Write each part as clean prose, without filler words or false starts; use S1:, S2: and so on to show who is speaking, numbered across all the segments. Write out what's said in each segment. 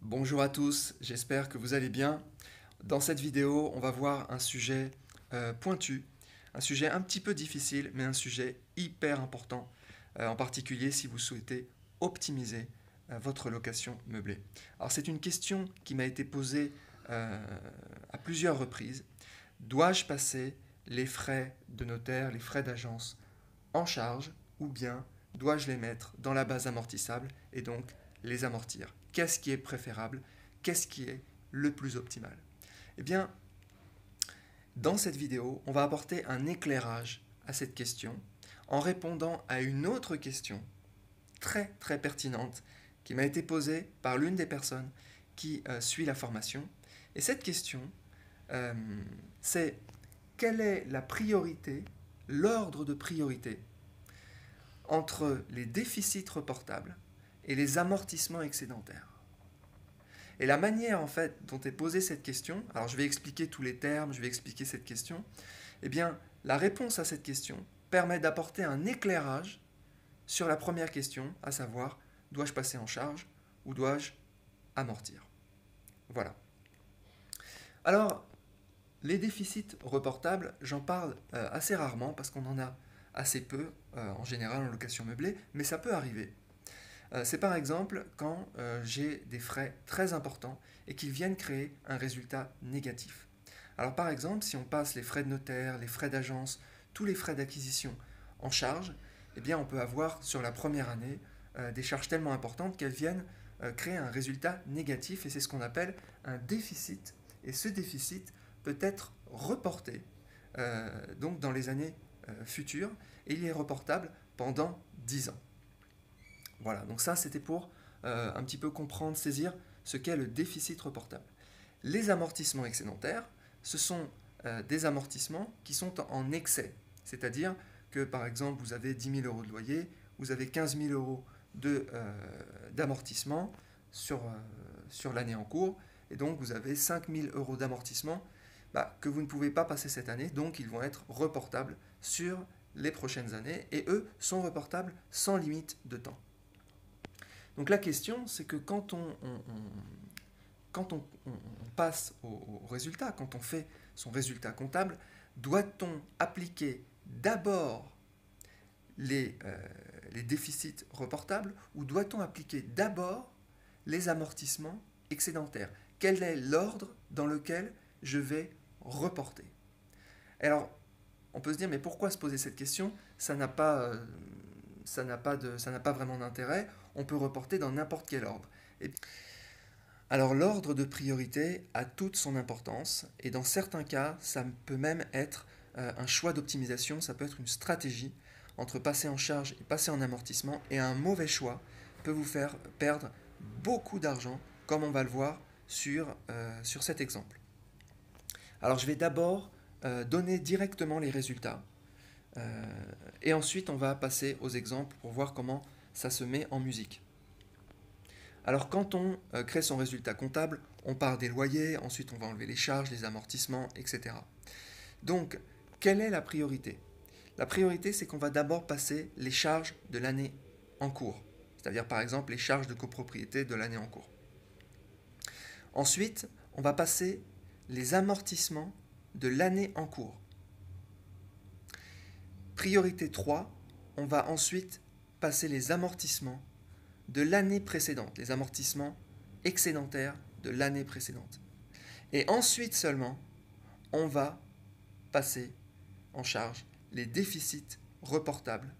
S1: Bonjour à tous, j'espère que vous allez bien. Dans cette vidéo, on va voir un sujet pointu, un sujet un petit peu difficile, mais un sujet hyper important, en particulier si vous souhaitez optimiser votre location meublée. Alors c'est une question qui m'a été posée à plusieurs reprises. Dois-je passer les frais de notaire, les frais d'agence en charge, ou bien dois-je les mettre dans la base amortissable et donc les amortir? Qu'est-ce qui est préférable? Qu'est-ce qui est le plus optimal? Eh bien, dans cette vidéo, on va apporter un éclairage à cette question en répondant à une autre question très très pertinente qui m'a été posée par l'une des personnes qui suit la formation. Et cette question, euh, c'est quelle est la priorité, l'ordre de priorité entre les déficits reportables et les amortissements excédentaires. Et la manière en fait dont est posée cette question, alors je vais expliquer tous les termes, je vais expliquer cette question, eh bien la réponse à cette question permet d'apporter un éclairage sur la première question, à savoir dois-je passer en charge ou dois-je amortir? Voilà. Alors, les déficits reportables, j'en parle assez rarement parce qu'on en a assez peu en général en location meublée, mais ça peut arriver. C'est par exemple quand j'ai des frais très importants et qu'ils viennent créer un résultat négatif. Alors par exemple, si on passe les frais de notaire, les frais d'agence, tous les frais d'acquisition en charge, eh bien on peut avoir sur la première année des charges tellement importantes qu'elles viennent créer un résultat négatif et c'est ce qu'on appelle un déficit. Et ce déficit peut être reporté donc dans les années futures et il est reportable pendant 10 ans. Voilà, donc ça c'était pour un petit peu comprendre, saisir ce qu'est le déficit reportable. Les amortissements excédentaires, ce sont des amortissements qui sont en excès. C'est-à-dire que par exemple vous avez 10 000 euros de loyer, vous avez 15 000 euros d'amortissement sur l'année en cours, et donc vous avez 5 000 euros d'amortissement que vous ne pouvez pas passer cette année, donc ils vont être reportables sur les prochaines années, et eux sont reportables sans limite de temps. Donc la question, c'est que quand on passe au résultat, quand on fait son résultat comptable, doit-on appliquer d'abord les déficits reportables ou doit-on appliquer d'abord les amortissements excédentaires? Quel est l'ordre dans lequel je vais reporter? Alors, on peut se dire, mais pourquoi se poser cette question? Ça n'a pas, ça n'a pas vraiment d'intérêt. On peut reporter dans n'importe quel ordre. Alors l'ordre de priorité a toute son importance et dans certains cas, ça peut même être un choix d'optimisation, ça peut être une stratégie entre passer en charge et passer en amortissement et un mauvais choix peut vous faire perdre beaucoup d'argent comme on va le voir sur cet exemple. Alors je vais d'abord donner directement les résultats et ensuite on va passer aux exemples pour voir comment ça se met en musique. Alors quand on crée son résultat comptable, on part des loyers, ensuite on va enlever les charges, les amortissements, etc. Donc, quelle est la priorité? La priorité, c'est qu'on va d'abord passer les charges de l'année en cours, c'est-à-dire par exemple les charges de copropriété de l'année en cours. Ensuite, on va passer les amortissements de l'année en cours. Priorité 3, on va ensuite passer les amortissements de l'année précédente, les amortissements excédentaires de l'année précédente. Et ensuite seulement, on va passer en charge les déficits reportables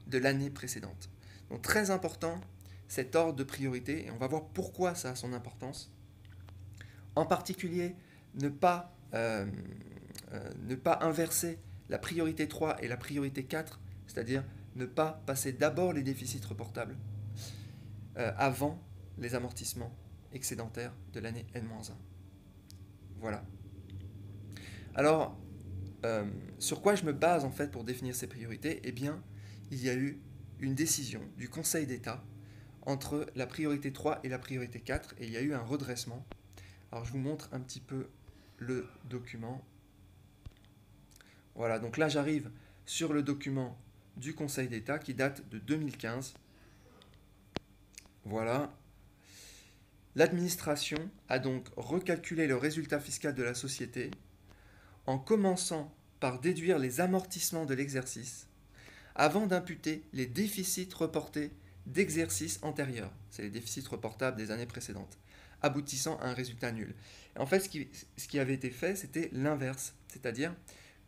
S1: de l'année précédente. Donc très important cet ordre de priorité et on va voir pourquoi ça a son importance. En particulier, ne pas inverser la priorité 3 et la priorité 4, c'est-à-dire ne pas passer d'abord les déficits reportables avant les amortissements excédentaires de l'année N-1. Voilà. Alors, sur quoi je me base en fait pour définir ces priorités? Eh bien, il y a eu une décision du Conseil d'État entre la priorité 3 et la priorité 4 et il y a eu un redressement. Alors, je vous montre un petit peu le document. Voilà, donc là j'arrive sur le document du Conseil d'État qui date de 2015. Voilà. L'administration a donc recalculé le résultat fiscal de la société en commençant par déduire les amortissements de l'exercice avant d'imputer les déficits reportés d'exercices antérieurs, c'est les déficits reportables des années précédentes, aboutissant à un résultat nul. Et en fait, ce qui avait été fait, c'était l'inverse, c'est-à-dire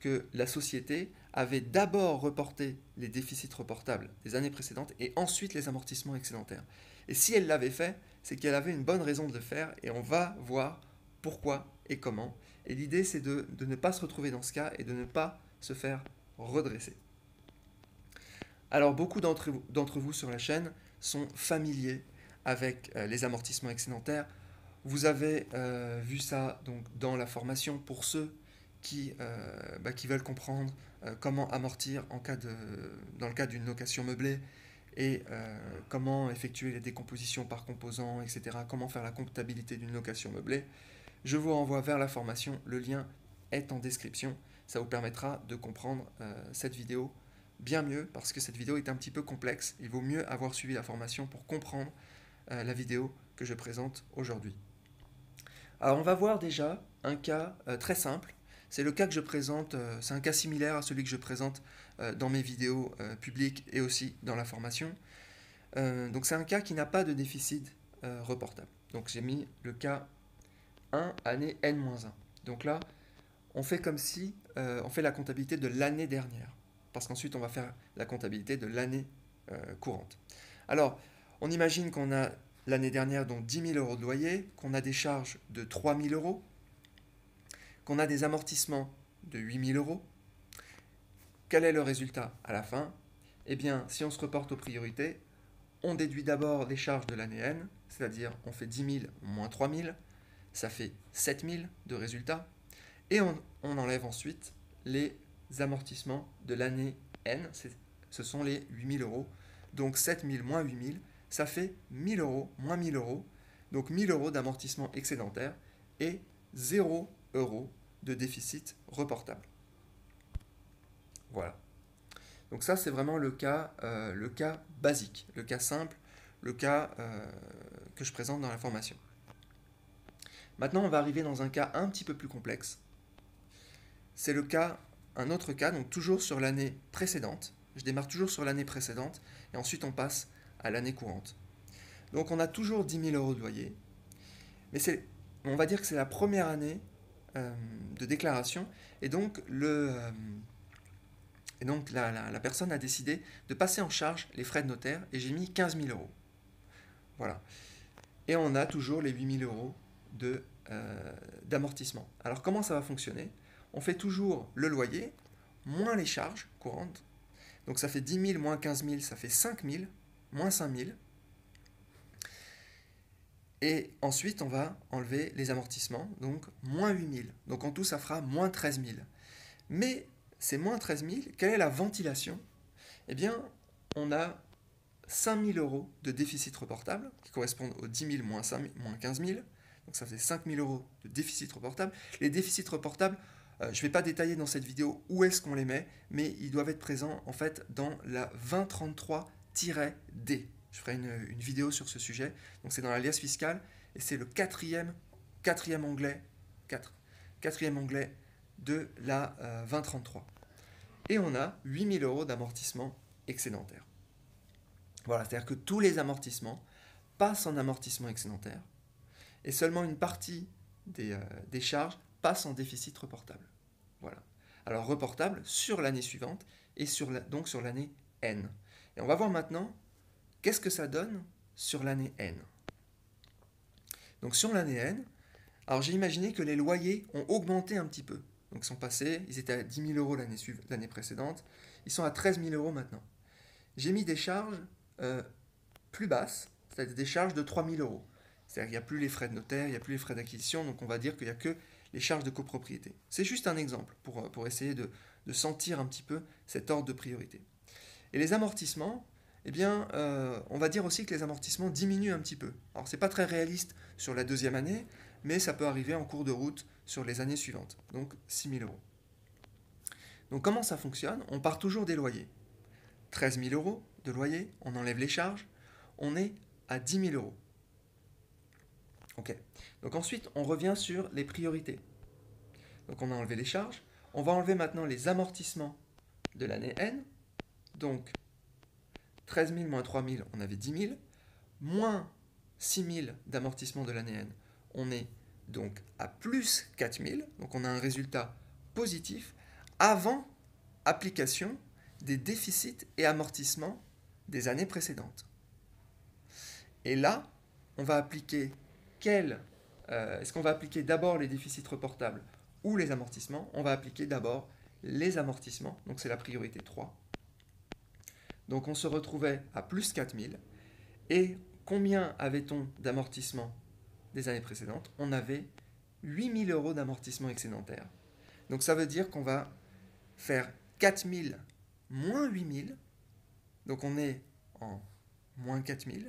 S1: que la société avait d'abord reporté les déficits reportables des années précédentes et ensuite les amortissements excédentaires. Et si elle l'avait fait, c'est qu'elle avait une bonne raison de le faire et on va voir pourquoi et comment. Et l'idée, c'est de ne pas se retrouver dans ce cas et de ne pas se faire redresser. Alors, beaucoup d'entre vous sur la chaîne sont familiers avec les amortissements excédentaires. Vous avez vu ça donc, dans la formation pour ceux qui veulent comprendre comment amortir dans le cas d'une location meublée et comment effectuer les décompositions par composants, etc. Comment faire la comptabilité d'une location meublée. Je vous renvoie vers la formation, le lien est en description. Ça vous permettra de comprendre cette vidéo bien mieux parce que cette vidéo est un petit peu complexe. Il vaut mieux avoir suivi la formation pour comprendre la vidéo que je présente aujourd'hui. Alors on va voir déjà un cas très simple. C'est le cas que je présente, c'est un cas similaire à celui que je présente dans mes vidéos publiques et aussi dans la formation. Donc c'est un cas qui n'a pas de déficit reportable. Donc j'ai mis le cas 1, année N-1. Donc là, on fait comme si on fait la comptabilité de l'année dernière. Parce qu'ensuite, on va faire la comptabilité de l'année courante. Alors, on imagine qu'on a l'année dernière donc 10 000 euros de loyer, qu'on a des charges de 3 000 euros, qu'on a des amortissements de 8 000 euros. Quel est le résultat à la fin? Eh bien, si on se reporte aux priorités, on déduit d'abord les charges de l'année N, c'est-à-dire on fait 10 000 moins 3 000, ça fait 7 000 de résultat, et on enlève ensuite les amortissements de l'année N, ce sont les 8 000 euros. Donc 7 000 moins 8 000, ça fait 1 000 euros moins 1 000 euros. Donc 1 000 euros d'amortissement excédentaire et 0 euros de déficit reportable. Voilà. Donc ça, c'est vraiment le cas basique, le cas simple, le cas que je présente dans la formation. Maintenant, on va arriver dans un cas un petit peu plus complexe. C'est un autre cas, donc toujours sur l'année précédente. Je démarre toujours sur l'année précédente et ensuite on passe à l'année courante. Donc on a toujours 10 000 euros de loyer, mais on va dire que c'est la première année de déclaration et donc, la personne a décidé de passer en charge les frais de notaire et j'ai mis 15 000 euros. Voilà. Et on a toujours les 8 000 euros d'amortissement. Alors comment ça va fonctionner? On fait toujours le loyer, moins les charges courantes. Donc ça fait 10 000 moins 15 000, ça fait 5 000, moins 5 000. Et ensuite, on va enlever les amortissements, donc moins 8 000. Donc en tout, ça fera moins 13 000. Mais ces moins 13 000, quelle est la ventilation? Eh bien, on a 5 000 euros de déficit reportable, qui correspondent aux 10 000 moins 15 000. Donc ça fait 5 000 euros de déficit reportable. Les déficits reportables, je ne vais pas détailler dans cette vidéo où est-ce qu'on les met, mais ils doivent être présents en fait dans la 2033-D. Je ferai une vidéo sur ce sujet. Donc c'est dans la liasse fiscale et c'est le quatrième onglet de la 2033. Et on a 8 000 euros d'amortissement excédentaire. Voilà, c'est-à-dire que tous les amortissements passent en amortissement excédentaire et seulement une partie des charges passe en déficit reportable. Voilà. Alors reportable sur l'année suivante et donc sur l'année N. Et on va voir maintenant qu'est-ce que ça donne sur l'année N. Donc sur l'année N, alors j'ai imaginé que les loyers ont augmenté un petit peu. Donc ils sont passés, ils étaient à 10 000 euros l'année précédente, ils sont à 13 000 euros maintenant. J'ai mis des charges plus basses, c'est-à-dire des charges de 3 000 euros. C'est-à-dire qu'il n'y a plus les frais de notaire, il n'y a plus les frais d'acquisition, donc on va dire qu'il n'y a que les charges de copropriété. C'est juste un exemple pour essayer de sentir un petit peu cet ordre de priorité. Et les amortissements, eh bien, on va dire aussi que les amortissements diminuent un petit peu. Alors, ce n'est pas très réaliste sur la deuxième année, mais ça peut arriver en cours de route sur les années suivantes. Donc, 6 000 euros. Donc, comment ça fonctionne? On part toujours des loyers. 13 000 euros de loyer, on enlève les charges, on est à 10 000 euros. Ok. Donc ensuite, on revient sur les priorités. Donc on a enlevé les charges. On va enlever maintenant les amortissements de l'année N. Donc 13 000 moins 3 000, on avait 10 000. Moins 6 000 d'amortissement de l'année N, on est donc à plus 4 000. Donc on a un résultat positif avant application des déficits et amortissements des années précédentes. Et là, on va appliquer est-ce qu'on va appliquer d'abord les déficits reportables ou les amortissements? On va appliquer d'abord les amortissements, donc c'est la priorité 3. Donc on se retrouvait à plus 4 000. Et combien avait-on d'amortissement des années précédentes? On avait 8 000 euros d'amortissement excédentaire. Donc ça veut dire qu'on va faire 4 000 moins 8 000. Donc on est en moins 4 000.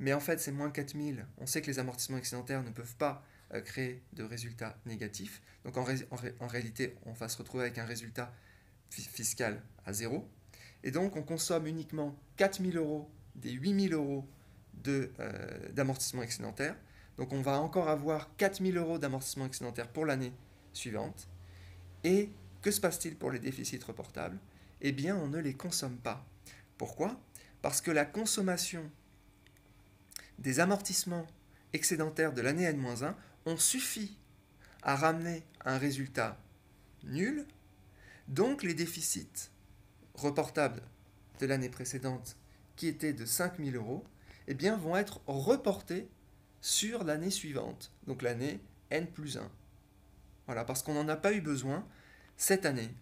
S1: Mais en fait, ces moins 4 000, on sait que les amortissements excédentaires ne peuvent pas créer de résultats négatifs. Donc en réalité, on va se retrouver avec un résultat fiscal à 0. Et donc on consomme uniquement 4 000 euros des 8 000 euros d'amortissement excédentaire. Donc on va encore avoir 4 000 euros d'amortissement excédentaire pour l'année suivante. Et que se passe-t-il pour les déficits reportables? Eh bien, on ne les consomme pas. Pourquoi? Parce que la consommation des amortissements excédentaires de l'année N-1 ont suffi à ramener un résultat nul. Donc les déficits reportables de l'année précédente, qui étaient de 5 000 euros, eh bien, vont être reportés sur l'année suivante, donc l'année N+1. Voilà, parce qu'on n'en a pas eu besoin cette année.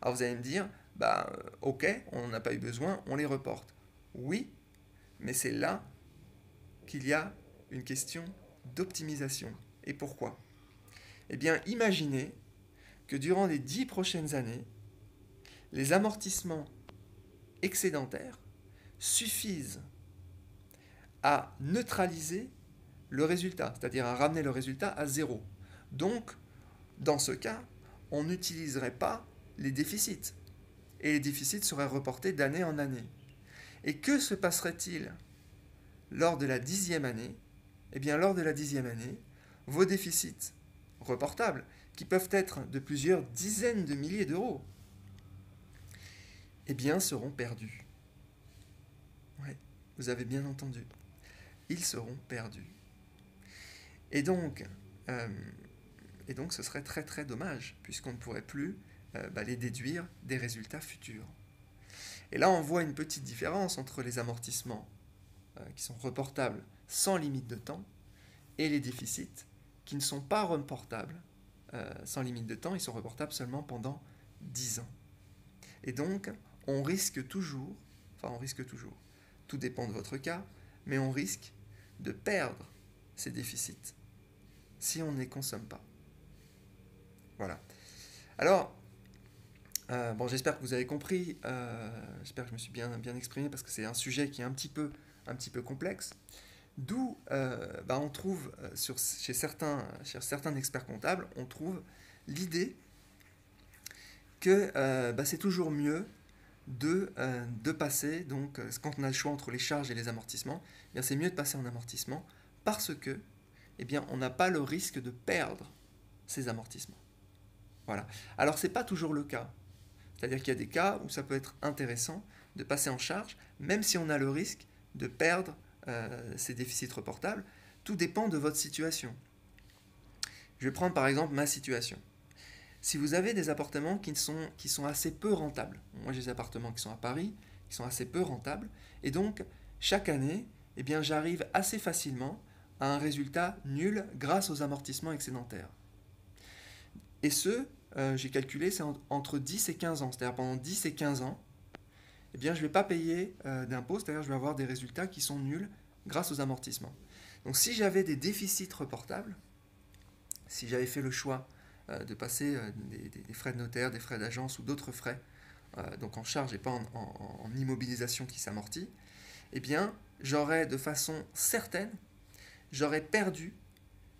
S1: Alors vous allez me dire, ok, on n'en a pas eu besoin, on les reporte. Oui, mais c'est là qu'il y a une question d'optimisation. Et pourquoi? Eh bien, imaginez que durant les 10 prochaines années, les amortissements excédentaires suffisent à neutraliser le résultat, c'est-à-dire à ramener le résultat à 0. Donc, dans ce cas, on n'utiliserait pas les déficits. Et les déficits seraient reportés d'année en année. Et que se passerait-il lors de la 10e année? Eh bien, lors de la 10e année, vos déficits reportables, qui peuvent être de plusieurs dizaines de milliers d'euros, eh bien, seront perdus. Ouais, vous avez bien entendu. Ils seront perdus. Et donc ce serait très très dommage, puisqu'on ne pourrait plus les déduire des résultats futurs. Et là, on voit une petite différence entre les amortissements qui sont reportables sans limite de temps et les déficits qui ne sont pas reportables sans limite de temps, ils sont reportables seulement pendant 10 ans. Et donc, on risque toujours, tout dépend de votre cas, mais on risque de perdre ces déficits si on ne les consomme pas. Voilà. Alors, j'espère que vous avez compris, j'espère que je me suis bien exprimé, parce que c'est un sujet qui est un petit peu complexe, d'où on trouve, chez certains experts comptables, on trouve l'idée que c'est toujours mieux de passer, donc quand on a le choix entre les charges et les amortissements, eh bien c'est mieux de passer en amortissement, parce que on n'a pas le risque de perdre ces amortissements. Voilà. Alors c'est pas toujours le cas. C'est-à-dire qu'il y a des cas où ça peut être intéressant de passer en charge, même si on a le risque de perdre ces déficits reportables. Tout dépend de votre situation. Je vais prendre par exemple ma situation. Si vous avez des appartements qui sont assez peu rentables, moi j'ai des appartements qui sont à Paris, qui sont assez peu rentables, et donc chaque année, j'arrive assez facilement à un résultat nul grâce aux amortissements excédentaires. Et j'ai calculé, c'est entre 10 et 15 ans. C'est-à-dire pendant 10 et 15 ans, je ne vais pas payer d'impôts, c'est-à-dire je vais avoir des résultats qui sont nuls grâce aux amortissements. Donc si j'avais des déficits reportables, si j'avais fait le choix de passer des frais de notaire, des frais d'agence ou d'autres frais, donc en charge et pas en immobilisation qui s'amortit, j'aurais de façon certaine, j'aurais perdu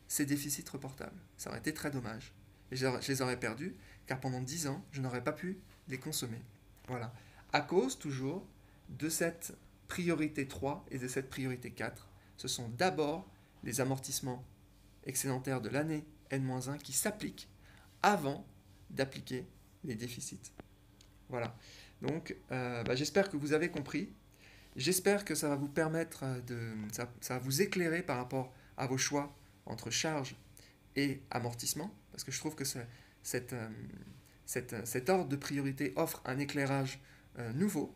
S1: ces déficits reportables. Ça aurait été très dommage. Et je les aurais perdus, car pendant 10 ans, je n'aurais pas pu les consommer. Voilà. À cause, toujours, de cette priorité 3 et de cette priorité 4. Ce sont d'abord les amortissements excédentaires de l'année N-1 qui s'appliquent avant d'appliquer les déficits. Voilà. Donc, j'espère que vous avez compris. J'espère que ça va vous permettre ça va vous éclairer par rapport à vos choix entre charges et amortissement, parce que je trouve que cet ordre de priorité offre un éclairage nouveau.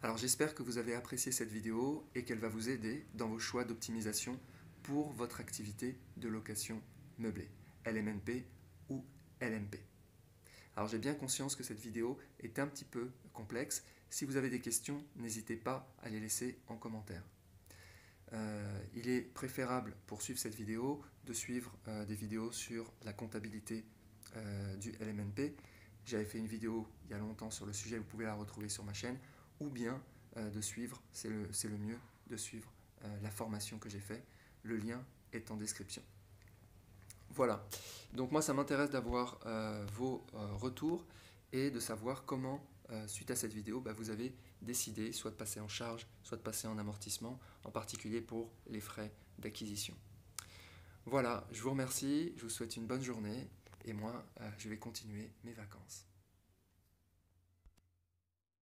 S1: Alors j'espère que vous avez apprécié cette vidéo et qu'elle va vous aider dans vos choix d'optimisation pour votre activité de location meublée, LMNP ou LMP. Alors j'ai bien conscience que cette vidéo est un petit peu complexe. Si vous avez des questions, n'hésitez pas à les laisser en commentaire. Il est préférable pour suivre cette vidéo de suivre des vidéos sur la comptabilité du LMNP. J'avais fait une vidéo il y a longtemps sur le sujet, vous pouvez la retrouver sur ma chaîne, ou bien de suivre, c'est le mieux, de suivre la formation que j'ai faite. Le lien est en description. Voilà, donc moi ça m'intéresse d'avoir vos retours et de savoir comment, suite à cette vidéo, vous avez décidé soit de passer en charge, soit de passer en amortissement, en particulier pour les frais d'acquisition. Voilà, je vous remercie, je vous souhaite une bonne journée et moi je vais continuer mes vacances.